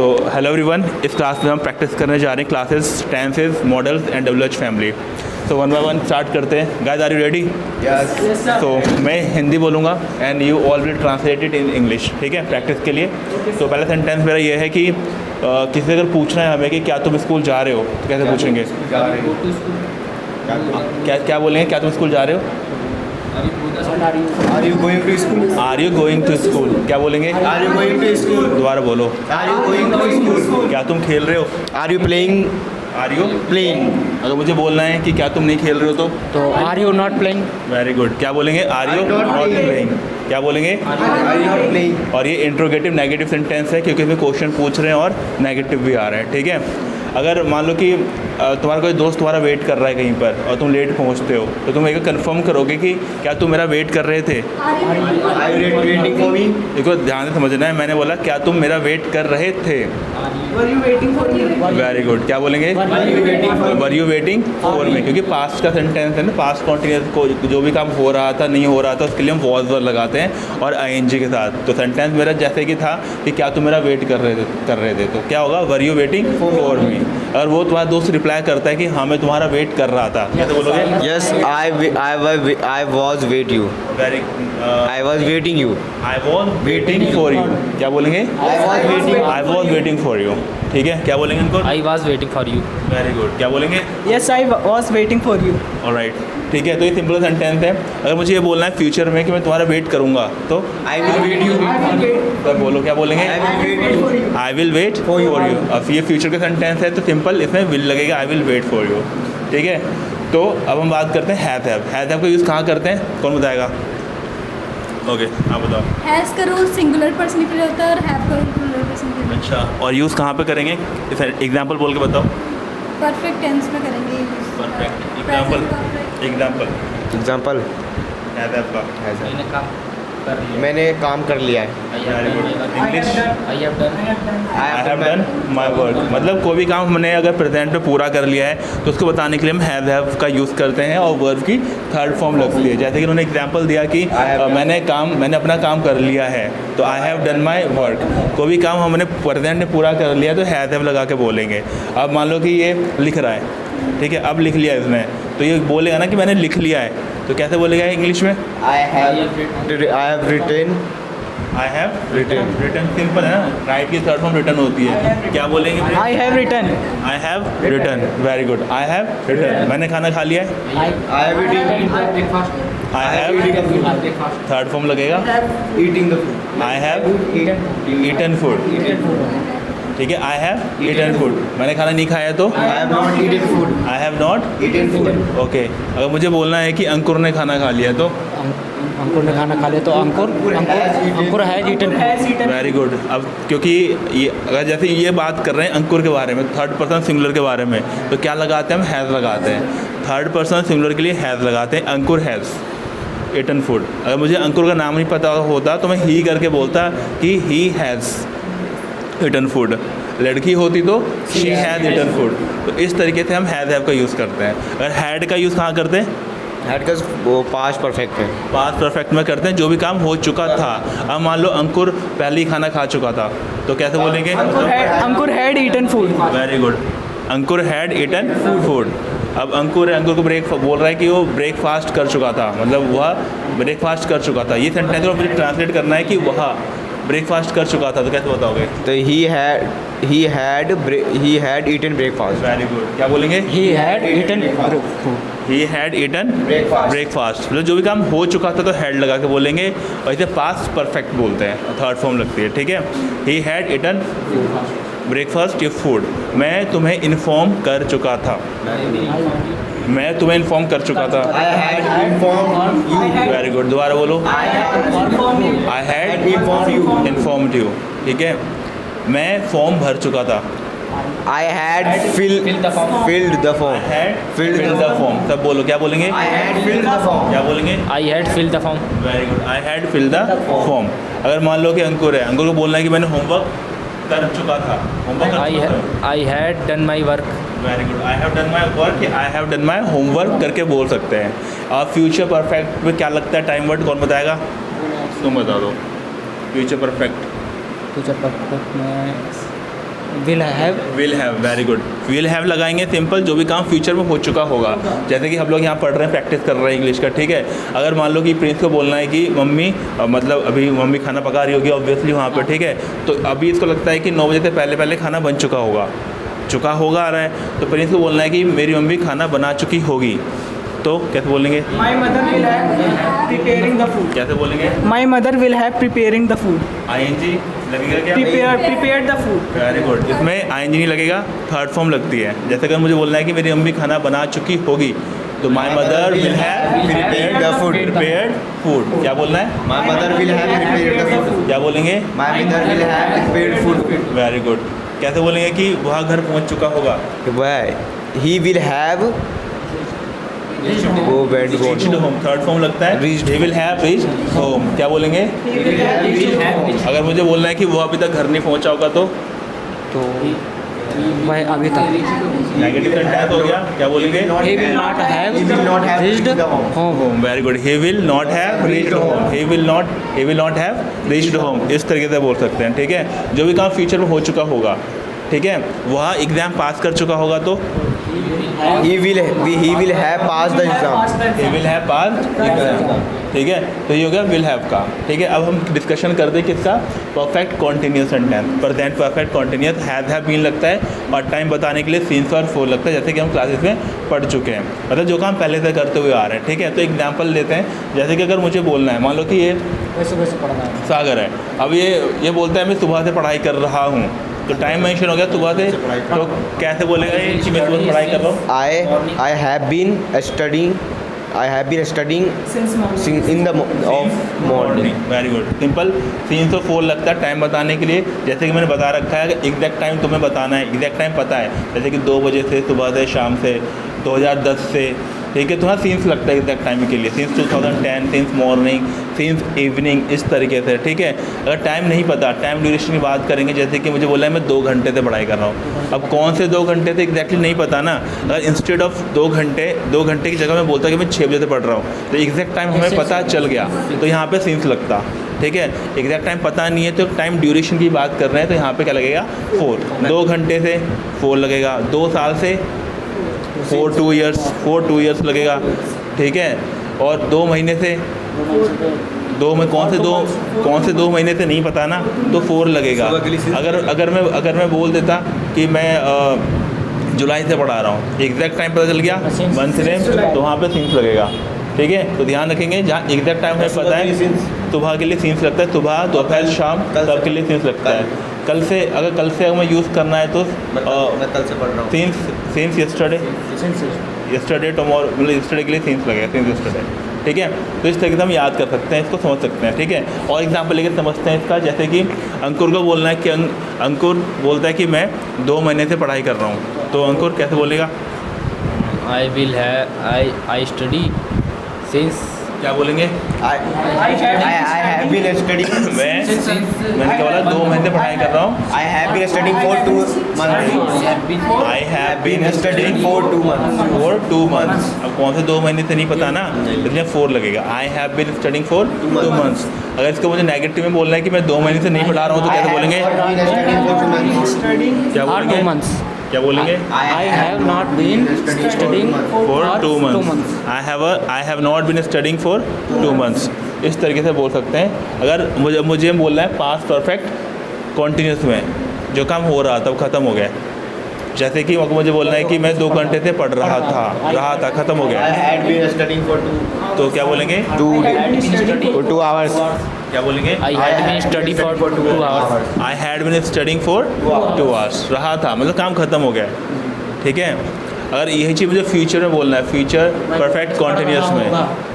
सो hello everyone, इस class में हम प्रैक्टिस करने जा रहे हैं classes, tenses, modals and WH family. So one by one start करते हैं। Guys, are you ready? Yes. तो मैं हिंदी बोलूँगा and you all will translate it in English, ठीक है, प्रैक्टिस के लिए। तो पहला सेंटेंस मेरा ये है कि किसी से अगर पूछना है हमें कि क्या तुम स्कूल जा रहे हो, तो कैसे पूछेंगे? क्या बोलेंगे? क्या तुम स्कूल जा रहे हो? Are you going to school? Are you going to school? क्या बोलेंगे? Are you going to school? दोबारा बोलो। Are you going to school? क्या तुम खेल रहे हो? Are you playing? Are you playing? अगर मुझे बोलना है कि क्या तुम नहीं खेल रहे हो तो are you not playing? Very good. क्या बोलेंगे? Are you not not playing. Playing? क्या बोलेंगे? Are you not playing? और ये इंट्रोगेटिव नेगेटिव सेंटेंस है क्योंकि इसमें क्वेश्चन पूछ रहे हैं और नेगेटिव भी आ रहा है, ठीक है। अगर मान लो कि तुम्हारा कोई दोस्त तुम्हारा वेट कर रहा है कहीं पर और तुम लेट पहुंचते हो, तो तुम एक कंफर्म करोगे कि क्या तुम मेरा वेट कर रहे थे। Are you waiting for me? देखो, ध्यान से समझना है, मैंने बोला क्या तुम मेरा वेट कर रहे थे। Very good. क्या बोलेंगे? वर यू वेटिंग फॉर मी? क्योंकि पास्ट का सेंटेंस है ना, पास्ट कॉन्टिन्यूस को जो भी काम हो रहा था नहीं हो रहा था उसके लिए हम वॉज वर लगाते हैं और आईएनजी के साथ। तो सेंटेंस मेरा जैसे कि था कि क्या तुम मेरा वेट कर रहे थे, तो क्या होगा? वर यू वेटिंग फॉर मी। अगर वो तुम्हारा दोस्त रिप्लाई करता है कि हाँ मैं तुम्हारा वेट कर रहा था, कैसे बोलोगे? Yes, I was wait you. Very I was waiting you. I was waiting for you. क्या बोलेंगे? I was waiting for you, ठीक है। क्या बोलेंगे इनको? I was waiting for you. Very good. क्या बोलेंगे? Yes, I was waiting for you. Alright, ठीक है। तो ये सिंपल सेंटेंस है। अगर मुझे ये बोलना है फ्यूचर में कि मैं तुम्हारा वेट करूंगा, तो आई विल वेट यू। तो बोलो, क्या बोलेंगे? I will wait for you. अब ये फ्यूचर का सेंटेंस है तो सिंपल इसमें विल लगेगा, I will wait for you, ठीक है। तो अब हम बात करते हैं हैव का यूज़ कहाँ करते हैं, कौन बताएगा? ओके, आप बताओ। हैज़ का रूल सिंगुलर पर्सन के लिए होता है और हैव का रूल प्लूरल पर्सन के लिए। अच्छा, और यूज़ कहाँ पे करेंगे? एग्जाम्पल बोल के बताओ। परफेक्ट टेंस में करेंगे use। Perfect Present perfect। Example have का। मैंने काम कर लिया। मैंने काम कर लिया है। Very good. English? I have done. I have done my work. मतलब कोई भी काम हमने अगर प्रेजेंट में पूरा कर लिया है तो उसको बताने के लिए हम हैव का यूज़ करते हैं और वर्ब की थर्ड फॉर्म लगती है। जैसे कि उन्होंने एग्जांपल दिया कि मैंने अपना काम कर लिया है, तो I have done my work. कोई भी काम हमने प्रेजेंट में पूरा कर लिया तो हैव लगा के बोलेंगे। अब मान लो कि ये लिख रहा है, ठीक है, अब लिख लिया इसने, तो ये बोलेगा ना कि मैंने लिख लिया है, तो कैसे बोलेगा इंग्लिश में? I have written. I have written simple है ना, राइट की थर्ड फॉर्म रिटन होती है। क्या बोलेंगे? I have written. I have written. Very good. I have written. मैंने खाना खा लिया है। I have breakfast. I have breakfast. Third form लगेगा। Eating the food. I have eaten food, ठीक है। I have eaten food. मैंने खाना नहीं खाया तो I have not eaten food. I have not eaten food. Okay. अगर मुझे बोलना है कि अंकुर ने खाना खा लिया तो अंकुर ने खाना खा लिया तो Ankur has eaten. Has eaten. Very good. अब क्योंकि ये अगर जैसे ये बात कर रहे हैं अंकुर के बारे में, थर्ड पर्सन सिंगुलर के बारे में, तो क्या लगाते हैं? हम हैज़ लगाते हैं। थर्ड पर्सन सिंगुलर के लिए हैज़ लगाते हैं। अंकुर हैज़ ईटन फूड। अगर मुझे अंकुर का नाम नहीं पता होता तो मैं ही करके बोलता कि ही हैज़ ईटन फूड। लड़की होती तो शी हैज़ ईटन फूड। तो इस तरीके से हम हैव का यूज़ करते हैं। अगर हैड का यूज़ कहाँ करते हैं? हैड का वो पास्ट परफेक्ट है। पास्ट परफेक्ट में करते हैं, जो भी काम हो चुका था। अब मान लो अंकुर पहले ही खाना खा चुका था, तो कैसे बोलेंगे? Ankur had eaten food. Very good. Ankur had eaten food. अब अंकुर को ब्रेक बोल रहा है कि वो ब्रेकफास्ट कर चुका था, मतलब वह ब्रेकफास्ट कर चुका था। ये सेंटेंस को मुझे ट्रांसलेट करना है कि वह ब्रेकफास्ट कर चुका था, तो कैसे बताओगे? तो he had eaten breakfast. Very good. क्या बोलेंगे? He had eaten food. He had eaten Breakfast. Breakfast. मतलब जो भी काम हो चुका था तो हैड लगा के बोलेंगे, और इसे पास्ट परफेक्ट बोलते हैं, थर्ड फॉर्म लगती है, ठीक है। ही हैड ईटन ब्रेकफास्ट या फूड। मैं तुम्हें इन्फॉर्म कर चुका था। मैं तुम्हें इन्फॉर्म कर चुका था। I had inform you. Very good. दोबारा बोलो। आई हैड इन्फॉर्म्ड यू, ठीक है। मैं फॉर्म भर चुका था। I had filled the form. Had filled the form. तब बोलो, क्या बोलेंगे? I had filled the form. क्या बोलेंगे? I had fill the form. Very good. I had filled the form. अगर मान लो कि अंकुर है, अंकुर को बोलना है कि मैंने होमवर्क कर चुका था। Homework I had done my work. Very good. I have done my work, I have done my homework करके बोल सकते हैं। आप फ्यूचर परफेक्ट में क्या लगता है टाइम वर्ड, कौन बताएगा? तुम बता दो। फ्यूचर परफेक्ट फ्यूचर परफेक्ट में will have will have, very good. Will have लगाएंगे सिंपल, जो भी काम फ्यूचर में हो चुका होगा। जैसे कि हम लोग यहाँ पढ़ रहे हैं, प्रैक्टिस कर रहे हैं इंग्लिश का, ठीक है। अगर मान लो कि प्रिंस को बोलना है कि मम्मी मतलब अभी मम्मी खाना पका रही होगी ऑब्वियसली वहाँ पर, ठीक है। तो अभी इसको लगता है कि 9 बजे से पहले पहले खाना बन चुका होगा आ रहा है, तो प्रिंस को बोलना है कि मेरी मम्मी खाना बना चुकी होगी। तो कैसे बोलेंगे? My mother will have preparing the food. कैसे बोलेंगे? My mother will have preparing the food. ING लगेगा क्या? Prepared the food. Very good. इसमें आईएनजी नहीं लगेगा, थर्ड फॉर्म लगती है। जैसे अगर मुझे बोलना है कि मेरी मम्मी खाना बना चुकी होगी, तो my mother will have prepared the food. Prepared food. क्या बोलना है? My mother will have prepared the food. क्या बोलेंगे? My mother will have prepared food. Very good. कैसे बोलेंगे कि वह घर पहुंच चुका होगा? Why? He will have go went reached home, third form लगता है। Reached he will have reached home. क्या बोलेंगे? अगर मुझे बोलना है कि वो अभी तक घर नहीं पहुंचा होगा, तो वह अभी तक नेगेटिव सेंटेंस हो गया। क्या बोलेंगे? he will not have He will not have reached reached home. home. Very good. He will not have reached home, he will not have reached home, इस तरीके से बोल सकते हैं, ठीक है। जो भी काम फ्यूचर में हो चुका होगा, ठीक है, वह एग्ज़ाम पास कर चुका होगा, तो He will have passed the exam. He will have pass exam, ठीक है। तो ये हो गया विल हैव का, ठीक है। अब हम डिस्कशन कर दें किसका? Perfect continuous sentence. Present perfect continuous have been लगता है, और टाइम बताने के लिए सीन्स और फोर लगता है, जैसे कि हम क्लासेस में पढ़ चुके हैं, मतलब जो काम पहले से करते हुए आ रहे हैं, ठीक है। तो एग्जाम्पल लेते हैं, जैसे कि अगर मुझे बोलना है, मान लो कि ये वैसे पढ़ना है। सागर है, अब ये बोलता है मैं सुबह से पढ़ाई कर रहा हूँ, तो टाइम मेंशन हो गया सुबह से, तो कैसे बोलेगा ये कि मैं सुबह से पढ़ाई कर रहा हूँ? I have been studying. I have been studying Since morning. in the morning. Very good, simple. 304 लगता है टाइम बताने के लिए, जैसे कि मैंने बता रखा है कि एग्जैक्ट टाइम तुम्हें बताना है, एग्जैक्ट टाइम पता है, जैसे कि 2 बजे से, सुबह से, शाम से, 2010 से, ठीक है। तो हाँ सीन्स लगता है एग्जैक्ट टाइम के लिए, scenes 2010, scenes morning, scenes evening, इस तरीके से, ठीक है। अगर टाइम नहीं पता, टाइम ड्यूरेशन की बात करेंगे, जैसे कि मुझे बोला है मैं 2 घंटे से पढ़ाई कर रहा हूँ, अब कौन से 2 घंटे से एग्जैक्टली नहीं पता ना। अगर इंस्टेड ऑफ 2 घंटे की जगह मैं बोलता कि मैं 6 बजे से पढ़ रहा हूँ, तो एग्जैक्ट टाइम हमें पता चल गया, तो यहाँ पे सीन्स लगता, ठीक है। एग्जैक्ट टाइम पता नहीं है, तो टाइम ड्यूरेशन की बात कर रहे हैं, तो यहाँ पे क्या लगेगा? 4। 2 घंटे से 4 लगेगा, 2 साल से 2 ईयर्स लगेगा, ठीक है। और 2 महीने से, कौन से 2 महीने से नहीं पता ना, तो 4 लगेगा। अगर मैं बोल देता कि मैं जुलाई से पढ़ा रहा हूँ, एग्जैक्ट टाइम पता चल गया, मंथ नेम, तो वहाँ पे सीन्स लगेगा, ठीक है। तो ध्यान रखेंगे, जहाँ एग्जैक्ट टाइम हमें पता है, सुबह के लिए सीन्स लगता है, सुबह, दोपहर, शाम, सब के लिए सीन्स लगता है। कल से अगर हमें यूज़ करना है, तो मैं कल से पढ़ रहा हूँ। सीन्स यस्टरडे टुमारो, मतलब यस्टरडे के लिए सीन्स लगेगा, सीन्स यस्टरडे, ठीक है। तो इस तरीके से हम याद कर सकते हैं, इसको समझ सकते हैं, ठीक है। और एग्जाम्पल लेकर समझते हैं इसका, जैसे कि अंकुर को बोलना है कि अंकुर बोलता है कि मैं 2 महीने से पढ़ाई कर रहा हूँ, तो अंकुर कैसे बोलेगा? I study since क्या बोलेंगे? I have been studying. मैंने क्या बोला? 2 महीने से पढ़ाई कर रहा हूँ। I have been studying for 2 months. I have been studying for 2 months. for 2 months। अब कौन से 2 महीने से नहीं पता ना, इसलिए 4 लगेगा। I have been studying for 2 months। अगर इसको मुझे नेगेटिव में बोलना है कि मैं 2 महीने से नहीं पढ़ा रहा हूँ, तो कैसे बोलेंगे? क्या बोलेंगे? 2 months। क्या बोलेंगे? I have not been studying for 2 2 months। months। I have not been studying for 2 months। इस तरीके से बोल सकते हैं। अगर मुझे बोलना है पास्ट परफेक्ट कॉन्टिन्यूस में, जो काम हो रहा था वो ख़त्म हो गया, जैसे कि मुझे बोलना है कि मैं 2 घंटे से पढ़ रहा था, ख़त्म हो I गया, had been studying for तो क्या बोलेंगे? 2 hours. क्या बोलेंगे? I had been study for 2 hours। I had been studying for 2 hours। रहा था मतलब काम ख़त्म हो गया, ठीक है। अगर यही चीज़ मुझे फ्यूचर में बोलना है, फ्यूचर परफेक्ट कॉन्टिन्यूस में,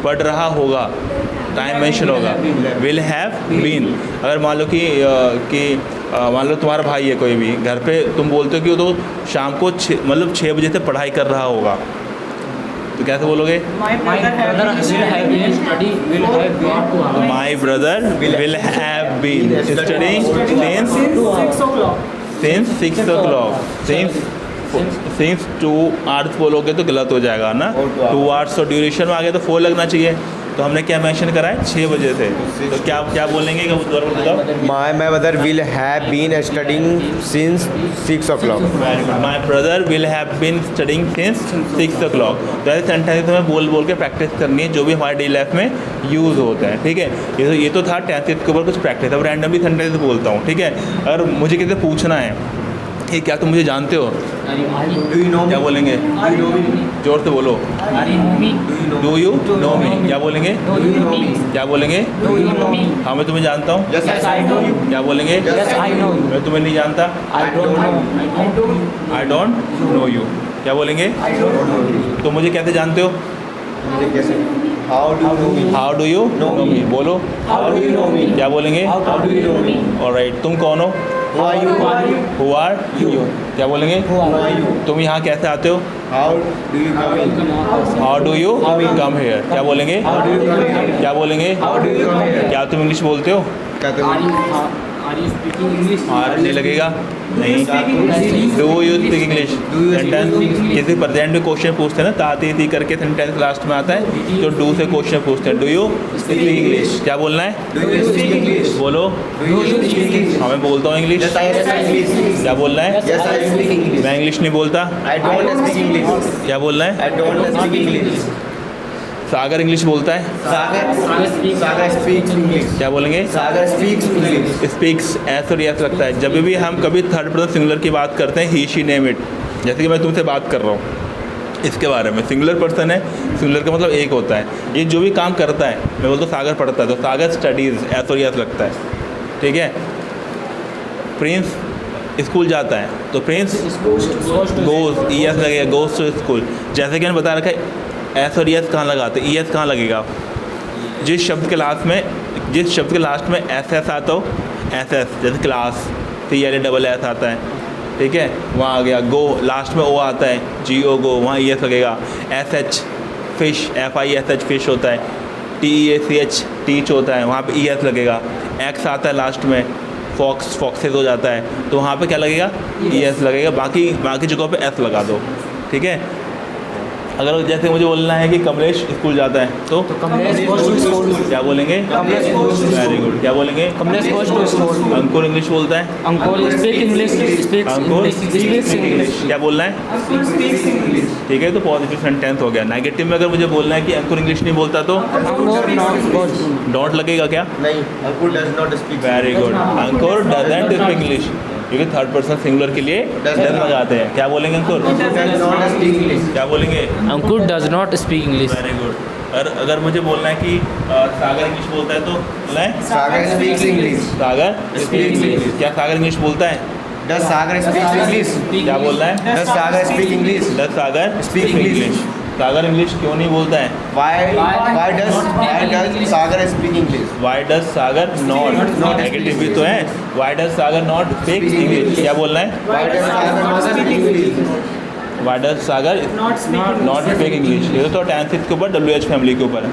पढ़ रहा होगा, टाइम मेंशन होगा, विल हैव बीन। अगर मान लो कि मान लो तुम्हारा भाई है कोई भी, घर पे तुम बोलते हो कि वो तो शाम को 6 बजे से पढ़ाई कर रहा होगा, तो कैसे बोलोगे? My brother have been my brother will have been studying since 6 o'clock। Since 2 hours बोलोगे तो गलत हो जाएगा ना, 2 hours तो ड्यूरेशन में आ गया, तो 4 लगना चाहिए, तो हमने क्या मेंशन करा है 6 बजे से। तो क्या क्या बोलेंगे कि वो दोबारा बताओ। My brother will have been studying since 6 o'clock. My brother will have been studying since 6 o'clock। तो ऐसे सेंटेंस हमें बोल बोल के प्रैक्टिस करनी है जो भी हमारे डेली लाइफ में यूज़ होता है, ठीक है। ये तो था टेंसेस के ऊपर कुछ प्रैक्टिस। अब रैंडमली सेंटेंस बोलता हूँ, ठीक है। अगर मुझे किसी से पूछना है कि क्या तुम मुझे जानते हो, क्या बोलेंगे? जोर से बोलो। डू यू नो मी? क्या बोलेंगे? क्या बोलेंगे? हाँ मैं तुम्हें जानता हूँ। क्या बोलेंगे? मैं तुम्हें नहीं जानता। I don't know you. क्या बोलेंगे? तो मुझे कैसे जानते हो? How do you know me? बोलो। क्या बोलेंगे? ऑलराइट। तुम कौन हो? Who are you? क्या बोलेंगे? तुम यहाँ कैसे आते हो? How do you come here? क्या बोलेंगे? क्या बोलेंगे? क्या तुम इंग्लिश बोलते हो? आर नहीं लगेगा, नहीं। Do you speak English? Sentence किसी प्रेजेंट में क्वेश्चन पूछते हैं ना, ताती ती करके सेंटेंस लास्ट में आता है, तो डू से क्वेश्चन पूछते हैं। Do you speak English? क्या बोलना है? बोलो। हाँ मैं बोलता हूँ इंग्लिश। क्या बोलना है? मैं इंग्लिश नहीं बोलता। क्या बोलना है? सागर इंग्लिश बोलता है। सागर speaks English. क्या बोलेंगे? सागर speaks English. स्पीक्स एस और यस लगता है। जब भी हम कभी थर्ड पर्सन सिंगुलर की बात करते हैं, ही शी नेम इट, जैसे कि मैं तुमसे बात कर रहा हूँ इसके बारे में, सिंगुलर पर्सन है, सिंगुलर का मतलब एक होता है। ये जो भी काम करता है, मैं बोलता हूँ सागर पढ़ता है, तो सागर स्टडीज़ एस और यस लगता है, ठीक है। प्रिंस स्कूल जाता है, तो प्रिंस गोज, ई एस लगेगा, गोज टू स्कूल। जैसे कि मैंने बता रखा है एस और एस कहाँ लगाते हैं, ई एस कहाँ लगेगा? जिस शब्द के लास्ट में एस एस आता हो, एस एस, जैसे क्लास, CLA SS आता है, ठीक है, वहाँ आ गया। गो लास्ट में ओ आता है, GO गो, वहाँ ई एस लगेगा। SH फिश, FISH फिश होता है। TEACH टीच होता है, वहाँ पे ई एस लगेगा। एक्स आता है लास्ट में, फॉक्स फॉक्सेस हो जाता है, तो वहाँ पे क्या लगेगा? ई एस लगेगा। बाकी जगहों पे एस लगा दो, ठीक है। अगर जैसे मुझे बोलना है कि कमलेश स्कूल जाता है, तो कमलेश goes to school. क्या बोलेंगे? Very good. क्या बोलेंगे? Kamlesh goes to school. Ankur English बोलता है। अंकुर speak English. अंकुर Speaks English. क्या बोलना है? ठीक है, तो पॉजिटिव सेंटेंस हो गया। नेगेटिव में अगर मुझे बोलना है कि अंकुर इंग्लिश नहीं बोलता, तो अंकुर not goes. डोंट लगेगा क्या? नहीं, अंकुर does not speak. Very good. Ankur doesn't speak English, क्योंकि थर्ड पर्सन सिंगुलर के लिए डज लगाते हैं। क्या बोलेंगे अंकुर? Does not speak English. क्या बोलेंगे? Ankur does not speak English. Very good. अगर मुझे बोलना है कि सागर इंग्लिश बोलता है, तो बोलना है सागर speaks English. सागर Speaks English. क्या सागर इंग्लिश बोलता है? Does Sagar speaks English? क्या बोलना है? Does Sagar speak English? Does Sagar Speak English. Sagar English क्यों नहीं बोलता है? Why does Sagar speak English? Why does Sagar not, negative भी तो है। Why does Sagar not speak English? क्या बोलना है? Why does Sagar not speak English? Why does Sagar not speak English? ये तो टेंसेस के ऊपर, WH फैमिली के ऊपर है।